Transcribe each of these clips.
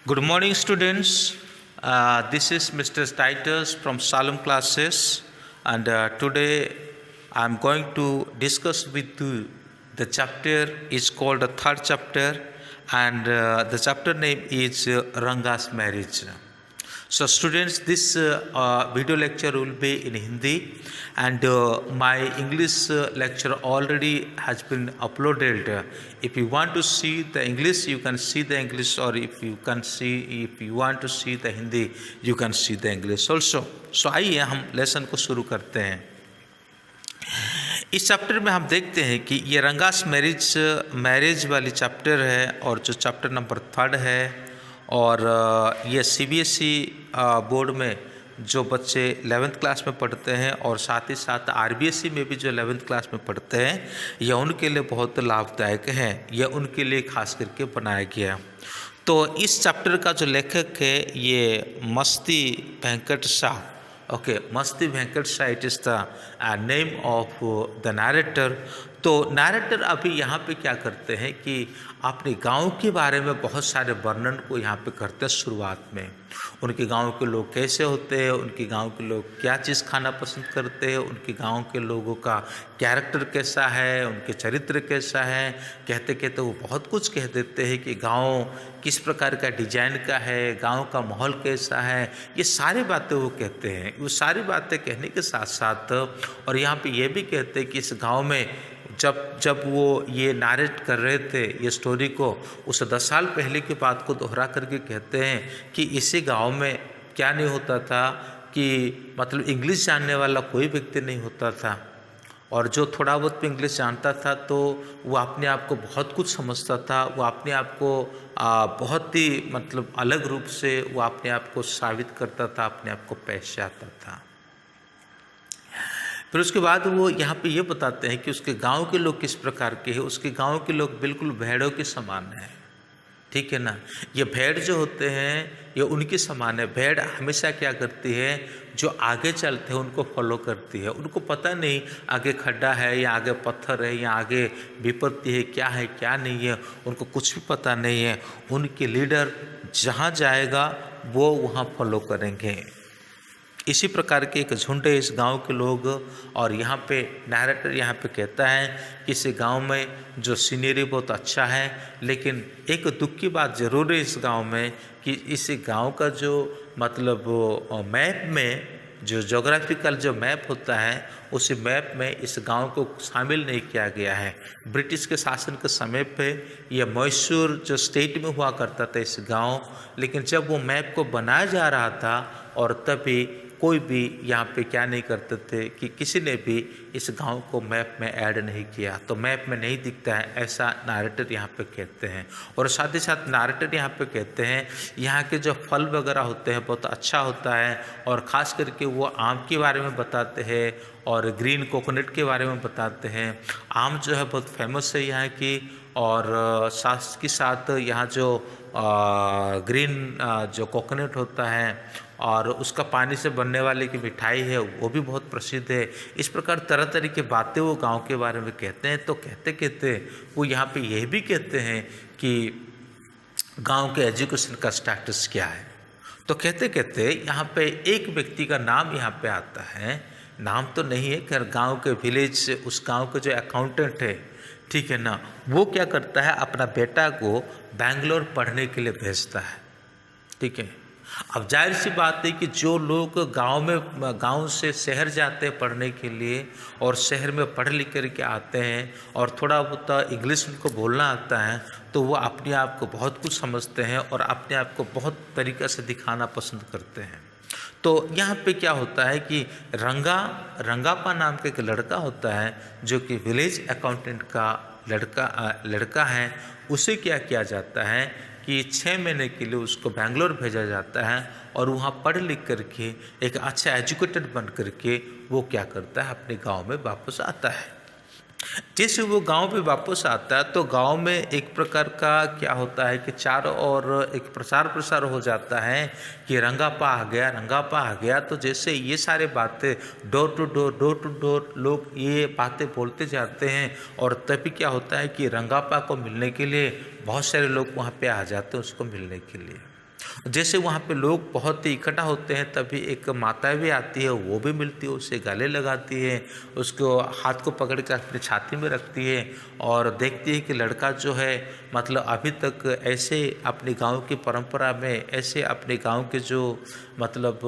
Good morning, students. This is Mr. Titus from Salem classes, and today I'm going to discuss with you the chapter is called the third chapter, and the chapter name is Ranga's marriage. So, students, this video lecture will be in Hindi, and my English lecture already has been uploaded. If you want to see the English, you can see the English, or if you want to see the Hindi, you can see the English also. So, आइए हम lesson को शुरू करते हैं। इस chapter में हम देखते हैं कि ये रंगास मैरिज वाली चैप्टर है, और जो चैप्टर नंबर 3 है, और ये CBSE बोर्ड में जो बच्चे 11th क्लास में पढ़ते हैं और साथ ही साथ RBSE में भी जो 11th क्लास में पढ़ते हैं, यह उनके लिए बहुत लाभदायक है। यह उनके लिए खास करके बनाया गया। तो इस चैप्टर का जो लेखक है ये मस्ती Venkat Shah. Okay, Masti Venkat Shah it is the name of the narrator. तो नैरेटर अभी यहाँ पे क्या करते हैं कि अपने गांव के बारे में बहुत सारे वर्णन को यहाँ पे करते हैं। शुरुआत में उनके गांव के लोग कैसे होते हैं, उनके गांव के लोग क्या चीज़ खाना पसंद करते हैं, उनके गांव के लोगों का कैरेक्टर कैसा है, उनके चरित्र कैसा है। कहते कहते वो बहुत कुछ कह देते हैं कि गांव किस प्रकार का डिजाइन का है, गांव का माहौल कैसा है। ये सारी बातें वो कहते हैं। वो सारी बातें कहने के साथ साथ और यहाँ पे ये भी कहते हैं कि इस गाँव में जब वो ये नरेट कर रहे थे ये स्टोरी को, उस 10 साल पहले की बात को दोहरा करके कहते हैं कि इसी गांव में क्या नहीं होता था कि मतलब इंग्लिश जानने वाला कोई व्यक्ति नहीं होता था, और जो थोड़ा बहुत भी इंग्लिश जानता था तो वो अपने आप को बहुत कुछ समझता था। वो अपने आप को बहुत ही मतलब अलग रूप से वो अपने आप को साबित करता था, अपने आप को पहचानता था। फिर उसके बाद वो यहाँ पे ये बताते हैं कि उसके गांव के लोग किस प्रकार के हैं। उसके गांव के लोग बिल्कुल भेड़ों के समान हैं, ठीक है ना। ये भेड़ जो होते हैं ये उनके समान है। भेड़ हमेशा क्या करती है, जो आगे चलते हैं उनको फॉलो करती है। उनको पता नहीं आगे खड्डा है या आगे पत्थर है या आगे विपत्ति है क्या नहीं है, उनको कुछ भी पता नहीं है। उनके लीडर जहाँ जाएगा वो वहाँ फॉलो करेंगे। इसी प्रकार के एक झुंड है इस गांव के लोग। और यहाँ पे नैरेटर यहाँ पे कहता है कि इस गांव में जो सीनरी बहुत अच्छा है, लेकिन एक दुख की बात ज़रूर है इस गांव में कि इस गांव का जो मतलब मैप में जो जोग्राफिकल जो मैप होता है, उस मैप में इस गांव को शामिल नहीं किया गया है। ब्रिटिश के शासन के समय पे यह मैसूर जो स्टेट में हुआ करता था इस गांव, लेकिन जब वो मैप को बनाया जा रहा था और तभी कोई भी यहाँ पे क्या नहीं करते थे कि किसी ने भी इस गांव को मैप में ऐड नहीं किया, तो मैप में नहीं दिखता है, ऐसा नैरेटर यहाँ पे कहते हैं। और साथ ही साथ नैरेटर यहाँ पे कहते हैं यहाँ के जो फल वगैरह होते हैं बहुत अच्छा होता है, और ख़ास करके वो आम के बारे में बताते हैं और ग्रीन कोकोनट के बारे में बताते हैं। आम जो है बहुत फेमस है यहाँ की, और साथ के साथ यहाँ जो ग्रीन जो कोकोनट होता है और उसका पानी से बनने वाली की मिठाई है वो भी बहुत प्रसिद्ध है। इस प्रकार तरह तरह की बातें वो गांव के बारे में कहते हैं। तो कहते कहते वो यहाँ पे यह भी कहते हैं कि गांव के एजुकेशन का स्टेटस क्या है। तो कहते कहते यहाँ पे एक व्यक्ति का नाम यहाँ पे आता है। नाम तो नहीं है, खैर गांव के विलेज से उस गांव के जो अकाउंटेंट है, ठीक है ना, वो क्या करता है अपना बेटा को बैंगलोर पढ़ने के लिए भेजता है, ठीक है। अब जाहिर सी बात है कि जो लोग गांव से शहर जाते हैं पढ़ने के लिए और शहर में पढ़ लिख करके आते हैं और थोड़ा बहुत इंग्लिश उनको बोलना आता है, तो वो अपने आप को बहुत कुछ समझते हैं और अपने आप को बहुत तरीक़े से दिखाना पसंद करते हैं। तो यहाँ पे क्या होता है कि रंगापा नाम का एक लड़का होता है जो कि विलेज अकाउंटेंट का लड़का है। उसे क्या किया जाता है कि 6 महीने के लिए उसको बैंगलोर भेजा जाता है और वहाँ पढ़ लिख करके एक अच्छा एजुकेटेड बन करके वो क्या करता है अपने गांव में वापस आता है। जैसे वो गांव पे वापस आता है तो गांव में एक प्रकार का क्या होता है कि चारों ओर एक प्रचार प्रसार हो जाता है कि रंगापा आ गया। तो जैसे ये सारे बातें डोर टू डोर लोग ये बातें बोलते जाते हैं, और तभी क्या होता है कि रंगापा को मिलने के लिए बहुत सारे लोग वहाँ पे आ जाते हैं उसको मिलने के लिए। जैसे वहाँ पे लोग बहुत ही इकट्ठा होते हैं, तभी एक माता भी आती है, वो भी मिलती है, उसे गले लगाती है, उसको हाथ को पकड़ कर अपनी छाती में रखती है और देखती है कि लड़का जो है मतलब अभी तक ऐसे अपने गांव की परंपरा में, ऐसे अपने गांव के जो मतलब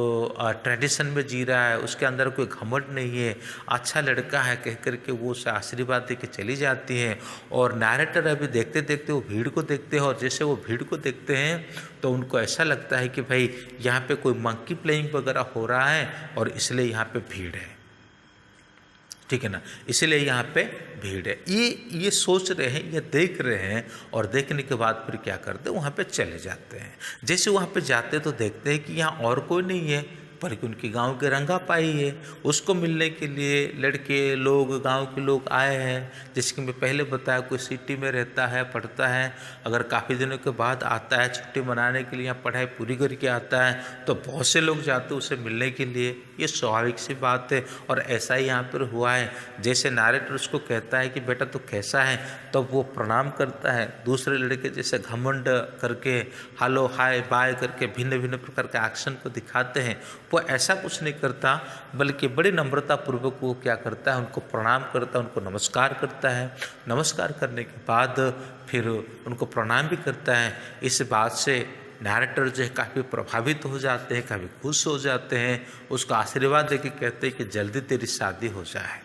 ट्रेडिशन में जी रहा है, उसके अंदर कोई घमंड नहीं है, अच्छा लड़का है कह कर के वो उसे आशीर्वाद दे के चली जाती है। और नैरेटर अभी देखते देखते वो भीड़ को देखते हैं, और जैसे वो भीड़ को देखते हैं तो उनको ऐसा लगता है कि भाई यहाँ पे कोई मंकी प्लेइंग वगैरह हो रहा है और इसलिए यहाँ पे भीड़ है, ठीक है ना, इसलिए यहाँ पे भीड़ है। ये सोच रहे हैं, ये देख रहे हैं, और देखने के बाद फिर क्या करते हैं, वहाँ पे चले जाते हैं। जैसे वहाँ पे जाते तो देखते हैं कि यहाँ और कोई नहीं है, बल्कि उनके गांव के रंगापाई है। उसको मिलने के लिए लड़के लोग, गांव के लोग आए हैं, जिसकी मैं पहले बताया कोई सिटी में रहता है, पढ़ता है, अगर काफ़ी दिनों के बाद आता है छुट्टी मनाने के लिए, यहाँ पढ़ाई पूरी करके आता है, तो बहुत से लोग जाते हैं उसे मिलने के लिए। ये स्वाभाविक सी बात है, और ऐसा ही यहाँ पर हुआ है। जैसे नैरेटर उसको कहता है कि बेटा तो कैसा है, तो वो प्रणाम करता है। दूसरे लड़के जैसे घमंड करके हेलो हाय बाय करके भिन्न भिन्न प्रकार के एक्शन को दिखाते हैं, वो ऐसा कुछ नहीं करता, बल्कि बड़ी नम्रता पूर्वक वो क्या करता है, उनको प्रणाम करता है, उनको नमस्कार करता है। नमस्कार करने के बाद फिर उनको प्रणाम भी करता है। इस बात से नैरेटर जो है काफ़ी प्रभावित हो जाते हैं, काफ़ी खुश हो जाते हैं, उसको आशीर्वाद देके कहते हैं कि जल्दी तेरी शादी हो जाए,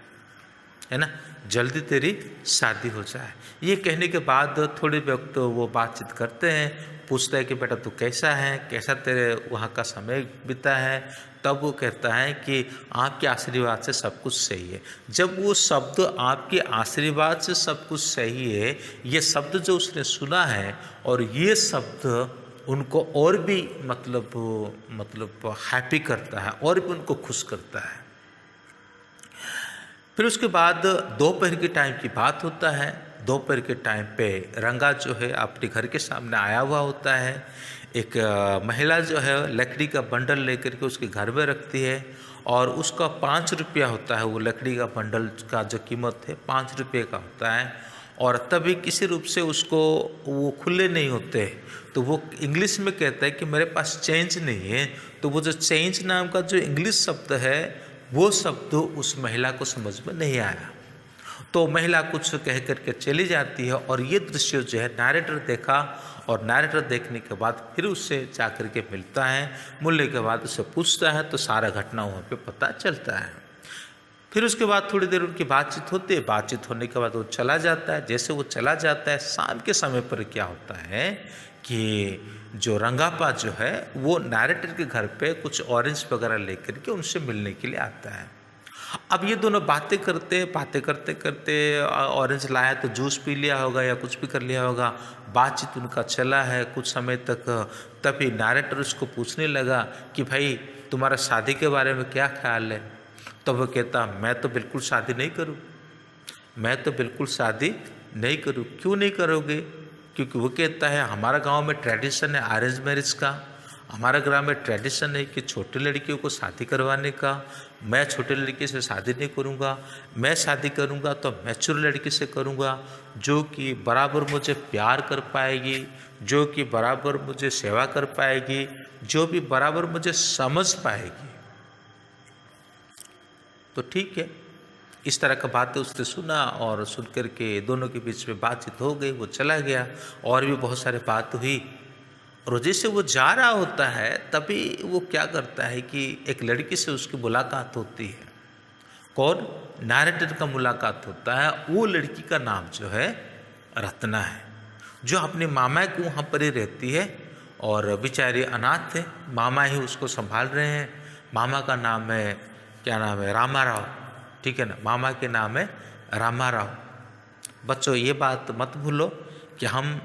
है ना, जल्दी तेरी शादी हो जाए। ये कहने के बाद थोड़े वक्त वो बातचीत करते हैं, पूछता है कि बेटा तू कैसा है, कैसा तेरे वहाँ का समय बीता है। तब वो कहता है कि आपके आशीर्वाद से सब कुछ सही है। जब वो शब्द आपके आशीर्वाद से सब कुछ सही है, ये शब्द जो उसने सुना है, और ये शब्द उनको और भी मतलब हैप्पी करता है, और भी उनको खुश करता है। फिर उसके बाद दोपहर के टाइम की बात होता है। दोपहर के टाइम पे रंगा जो है अपने घर के सामने आया हुआ होता है। एक महिला जो है लकड़ी का बंडल लेकर के उसके घर में रखती है, और उसका 5 रुपया होता है। वो लकड़ी का बंडल का जो कीमत है 5 रुपये का होता है। और तभी किसी रूप से उसको वो खुले नहीं होते, तो वो इंग्लिश में कहता है कि मेरे पास चेंज नहीं है। तो वो जो चेंज नाम का जो इंग्लिश शब्द है, वो शब्द उस महिला को समझ में नहीं आया। तो महिला कुछ कह करके चली जाती है, और ये दृश्य जो है नैरेटर देखा, और नैरेटर देखने के बाद फिर उससे जा कर के मिलता है। मिलने के बाद उससे पूछता है, तो सारा घटना वहाँ पे पता चलता है। फिर उसके बाद थोड़ी देर उनकी बातचीत होती है। बातचीत होने के बाद वो चला जाता है। जैसे वो चला जाता है, शाम के समय पर क्या होता है कि जो रंगापा जो है वो नैरेटर के घर पे कुछ ऑरेंज वगैरह लेकर के उनसे मिलने के लिए आता है। अब ये दोनों बातें करते करते ऑरेंज लाया तो जूस पी लिया होगा या कुछ भी कर लिया होगा। बातचीत उनका चला है कुछ समय तक। तभी नैरेटर उसको पूछने लगा कि भाई तुम्हारा शादी के बारे में क्या ख्याल है। तो वो कहता मैं तो बिल्कुल शादी नहीं करूँ, मैं तो बिल्कुल शादी नहीं करूँ। क्यों नहीं करोगे? क्योंकि वो कहता है हमारा गांव में ट्रेडिशन है अरेंज मैरिज का, हमारा गांव में ट्रेडिशन है कि छोटी लड़कियों को शादी करवाने का। मैं छोटी लड़की से शादी नहीं करूंगा, मैं शादी करूंगा तो मैच्योर लड़की से करूंगा, जो कि बराबर मुझे प्यार कर पाएगी, जो कि बराबर मुझे सेवा कर पाएगी, जो भी बराबर मुझे समझ पाएगी। तो ठीक है, इस तरह का बातें उसने सुना, और सुन कर के दोनों के बीच में बातचीत हो गई। वो चला गया, और भी बहुत सारे बात हुई। और जैसे वो जा रहा होता है तभी वो क्या करता है कि एक लड़की से उसकी मुलाकात होती है। कौन? नैरेटर का मुलाकात होता है। वो लड़की का नाम जो है रत्ना है, जो अपने मामा के वहाँ पर ही रहती है, और बेचारी अनाथ है, मामा ही उसको संभाल रहे हैं। मामा का नाम है, क्या नाम है, रामा राव, ठीक है ना, मामा के नाम है रामा राव। बच्चों ये बात मत भूलो कि हम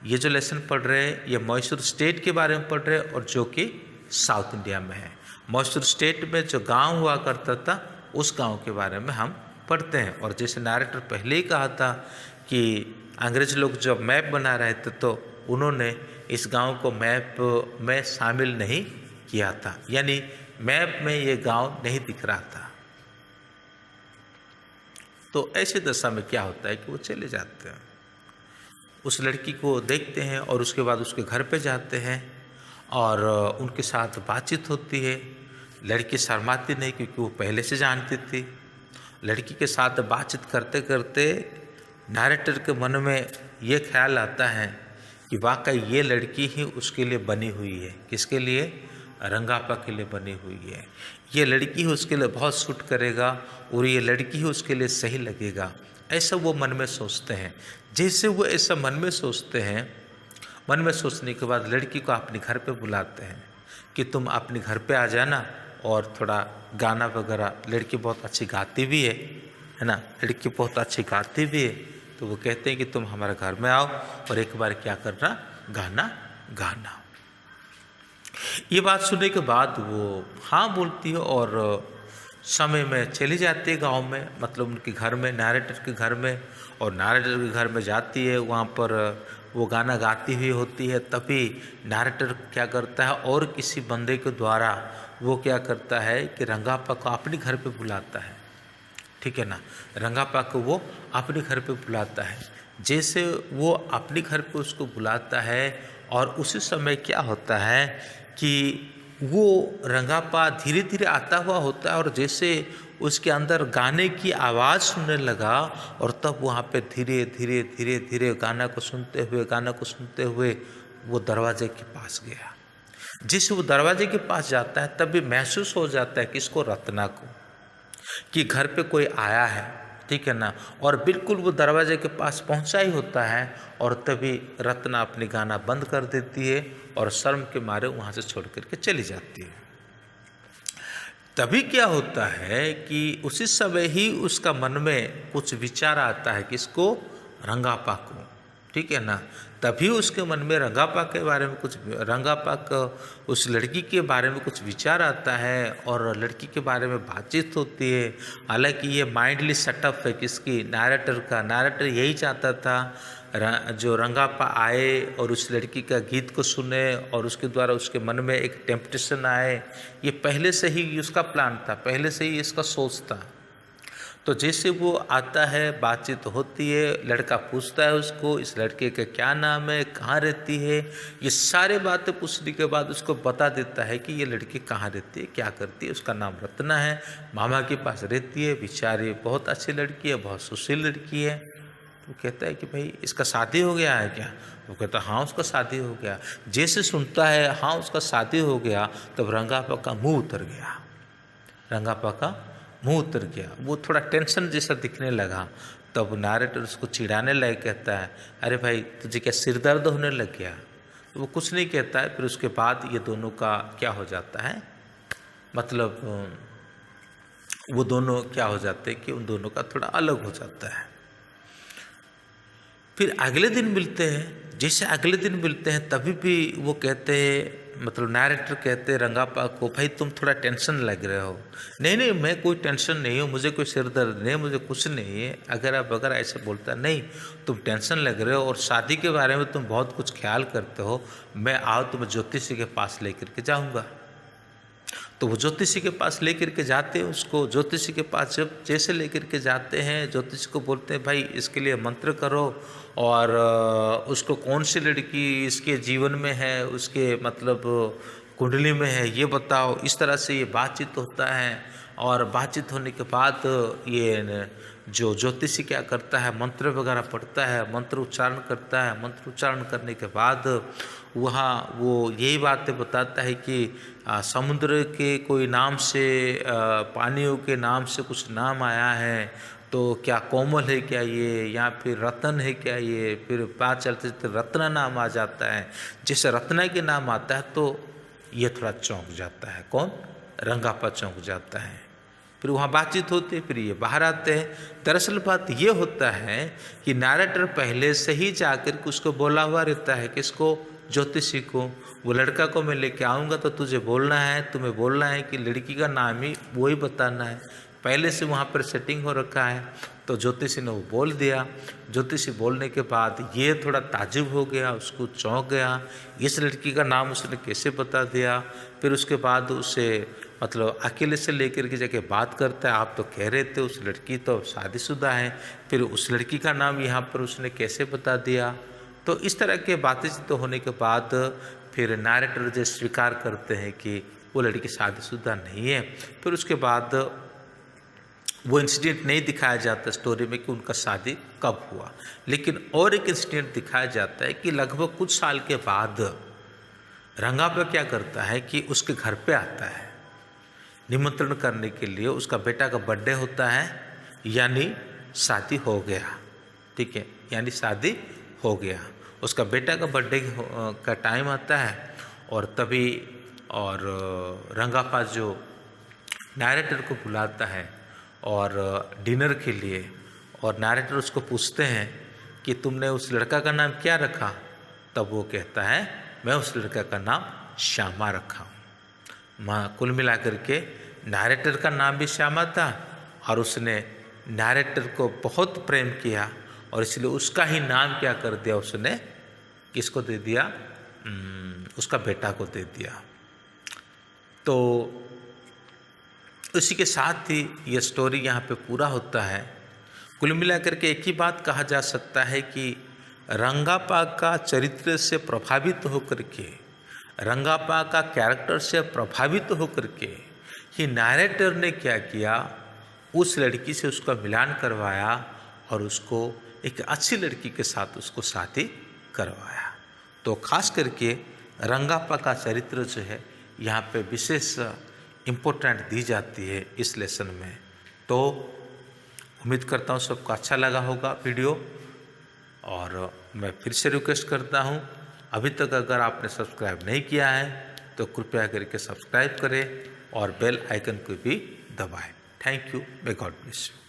ये जो लेसन पढ़ रहे हैं ये मैसूर स्टेट के बारे में पढ़ रहे हैं, और जो कि साउथ इंडिया में है। मैसूर स्टेट में जो गांव हुआ करता था उस गांव के बारे में हम पढ़ते हैं। और जैसे नैरेटर पहले ही कहा था कि अंग्रेज लोग जब मैप बना रहे थे तो उन्होंने इस गांव को मैप में शामिल नहीं किया था, यानी मैप में ये गांव नहीं दिख रहा था। तो ऐसी दशा में क्या होता है कि वो चले जाते हैं, उस लड़की को देखते हैं, और उसके बाद उसके घर पे जाते हैं। और उनके साथ बातचीत होती है। लड़की शर्माती नहीं क्योंकि वो पहले से जानती थी। लड़की के साथ बातचीत करते करते नैरेटर के मन में ये ख्याल आता है कि वाकई ये लड़की ही उसके लिए बनी हुई है। किसके लिए? रंगापा के लिए बनी हुई है। ये लड़की ही उसके लिए बहुत सूट करेगा और ये लड़की ही उसके लिए सही लगेगा, ऐसा वो मन में सोचते हैं। जैसे वो ऐसा मन में सोचते हैं, मन में सोचने के बाद लड़की को अपने घर पे बुलाते हैं कि तुम अपने घर पे आ जाना और थोड़ा गाना वगैरह, लड़की बहुत अच्छी गाती भी है ना, लड़की बहुत अच्छी गाती भी है। तो वो कहते हैं कि तुम हमारे घर में आओ और एक बार क्या करना, गाना गाना। ये बात सुनने के बाद वो हाँ बोलती है और समय में चली जाती है गांव में, मतलब उनके घर में, नैरेटर के घर में। और नैरेटर के घर में जाती है, वहाँ पर वो गाना गाती हुई होती है। तभी नैरेटर क्या करता है और किसी बंदे के द्वारा वो क्या करता है कि रंगापा को अपने घर पे बुलाता है। ठीक है ना, रंगापा को वो अपने घर पे बुलाता है। जैसे वो अपने घर पे उसको बुलाता है और उसी समय क्या होता है कि वो रंगापा धीरे धीरे आता हुआ होता है और जैसे उसके अंदर गाने की आवाज़ सुनने लगा और तब वहाँ पे धीरे धीरे धीरे धीरे गाना को सुनते हुए वो दरवाजे के पास गया। जैसे वो दरवाजे के पास जाता है तब भी महसूस हो जाता है किसको, रत्ना को, कि घर पे कोई आया है। ठीक है ना, और बिल्कुल वो दरवाजे के पास पहुंचा ही होता है और तभी रत्ना अपनी गाना बंद कर देती है और शर्म के मारे वहाँ से छोड़ करके चली जाती है। तभी क्या होता है कि उसी समय ही उसका मन में कुछ विचार आता है, किसको, रंगापा को। ठीक है ना, तभी उसके मन में रंगापा के बारे में कुछ, रंगापा का उस लड़की के बारे में कुछ विचार आता है और लड़की के बारे में बातचीत होती है। हालांकि ये माइंडली सेटअप है किसकी, नैरेटर का। नैरेटर यही चाहता था जो रंगापा आए और उस लड़की का गीत को सुने और उसके द्वारा उसके मन में एक टेम्पटेशन आए। ये पहले से ही उसका प्लान था, पहले से ही इसका सोच था। तो जैसे वो आता है, बातचीत होती है, लड़का पूछता है उसको इस लड़के का क्या नाम है, कहाँ रहती है। ये सारे बातें पूछने के बाद उसको बता देता है कि ये लड़की कहाँ रहती है, क्या करती है। उसका नाम रत्ना है, मामा के पास रहती है, बेचारी बहुत अच्छी लड़की है, बहुत सुशील लड़की है। तो कहता है कि भाई इसका शादी हो गया है क्या? वो कहता है हाँ उसका शादी हो गया। जैसे सुनता है हाँ उसका शादी हो गया तब रंगापा का मुँह उतर गया, रंगापा का मुँह उतर गया। वो थोड़ा टेंशन जैसा दिखने लगा। तब नैरेटर उसको चिढ़ाने लगे, कहता है अरे भाई तुझे क्या सिर दर्द होने लग गया? तो वो कुछ नहीं कहता है। फिर उसके बाद ये दोनों का क्या हो जाता है, मतलब वो दोनों क्या हो जाते हैं कि उन दोनों का थोड़ा अलग हो जाता है। फिर अगले दिन मिलते हैं। जैसे अगले दिन मिलते हैं तभी भी वो कहते हैं, मतलब नैरेटर कहते हैं रंगापा को, भाई तुम थोड़ा टेंशन लग रहे हो। नहीं नहीं मैं कोई टेंशन नहीं हूँ, मुझे कोई सिर दर्द नहीं, मुझे कुछ नहीं है। अगर ऐसे बोलता नहीं तुम टेंशन लग रहे हो और शादी के बारे में तुम बहुत कुछ ख्याल करते हो, मैं आओ तुम्हें ज्योतिषी के पास लेकर के जाऊँगा। तो वो ज्योतिषी के पास लेकर के जाते हैं उसको। ज्योतिषी के पास जब जैसे लेकर के जाते हैं, ज्योतिषी को बोलते हैं भाई इसके लिए मंत्र करो और उसको कौन सी लड़की इसके जीवन में है, उसके मतलब कुंडली में है, ये बताओ। इस तरह से ये बातचीत होता है और बातचीत होने के बाद ये जो ज्योतिषी क्या करता है, मंत्र वगैरह पढ़ता है, मंत्र उच्चारण करता है। मंत्र उच्चारण करने के बाद वहाँ वो यही बातें बताता है कि समुद्र के कोई नाम से, पानियों के नाम से कुछ नाम आया है, तो क्या कोमल है क्या ये, या फिर रतन है क्या ये। फिर बात चलते चलते रत्ना नाम आ जाता है। जैसे रत्ना के नाम आता है तो ये थोड़ा चौंक जाता है। कौन? रंगापा चौंक जाता है। फिर वहाँ बातचीत होती है, फिर ये बाहर आते हैं। दरअसल बात ये होता है कि नैरेटर पहले से ही जाकर के उसको बोला हुआ रहता है, किसको? ज्योतिषी को। वो लड़का को मैं लेके आऊँगा तो तुझे बोलना है, तुम्हें बोलना है कि लड़की का नाम ही वही बताना है। पहले से वहाँ पर सेटिंग हो रखा है। तो ज्योतिषी ने वो बोल दिया। ज्योतिषी बोलने के बाद ये थोड़ा ताजुब हो गया, उसको चौंक गया, इस लड़की का नाम उसने कैसे बता दिया। फिर उसके बाद उसे मतलब अकेले से लेकर के जाके बात करता है, आप तो कह रहे थे उस लड़की तो शादीशुदा है, फिर उस लड़की का नाम यहाँ पर उसने कैसे बता दिया। तो इस तरह के बातचीत होने के बाद फिर नैरेटर जो स्वीकार करते हैं कि वो लड़की शादीशुदा नहीं है। फिर उसके बाद वो इंसिडेंट नहीं दिखाया जाता स्टोरी में कि उनका शादी कब हुआ, लेकिन और एक इंसिडेंट दिखाया जाता है कि लगभग कुछ साल के बाद रंगाप्पा क्या करता है कि उसके घर पे आता है निमंत्रण करने के लिए। उसका बेटा का बर्थडे होता है, यानी शादी हो गया, ठीक है, यानी शादी हो गया। उसका बेटा का बर्थडे का टाइम आता है और तभी और रंगाप्पा जो नैरेटर को बुलाता है और डिनर के लिए, और नैरेटर उसको पूछते हैं कि तुमने उस लड़का का नाम क्या रखा, तब वो कहता है मैं उस लड़का का नाम श्यामा रखा हूँ। कुल मिलाकर के नैरेटर का नाम भी श्यामा था और उसने नैरेटर को बहुत प्रेम किया और इसलिए उसका ही नाम क्या कर दिया, उसने किसको दे दिया, उसका बेटा को दे दिया। तो उसी के साथ ही ये स्टोरी यहाँ पे पूरा होता है। कुल मिलाकर के एक ही बात कहा जा सकता है कि रंगाप्पा का चरित्र से प्रभावित होकर के, रंगाप्पा का कैरेक्टर से प्रभावित होकर के ही नैरेटर ने क्या किया, उस लड़की से उसका मिलान करवाया और उसको एक अच्छी लड़की के साथ उसको शादी करवाया। तो खास करके रंगाप्पा का चरित्र जो है यहाँ पे विशेष इम्पोर्टेंट दी जाती है इस लेसन में। तो उम्मीद करता हूँ सबको अच्छा लगा होगा वीडियो, और मैं फिर से रिक्वेस्ट करता हूँ अभी तक अगर आपने सब्सक्राइब नहीं किया है तो कृपया करके सब्सक्राइब करें और बेल आइकन को भी दबाएं। Thank you, may God bless you.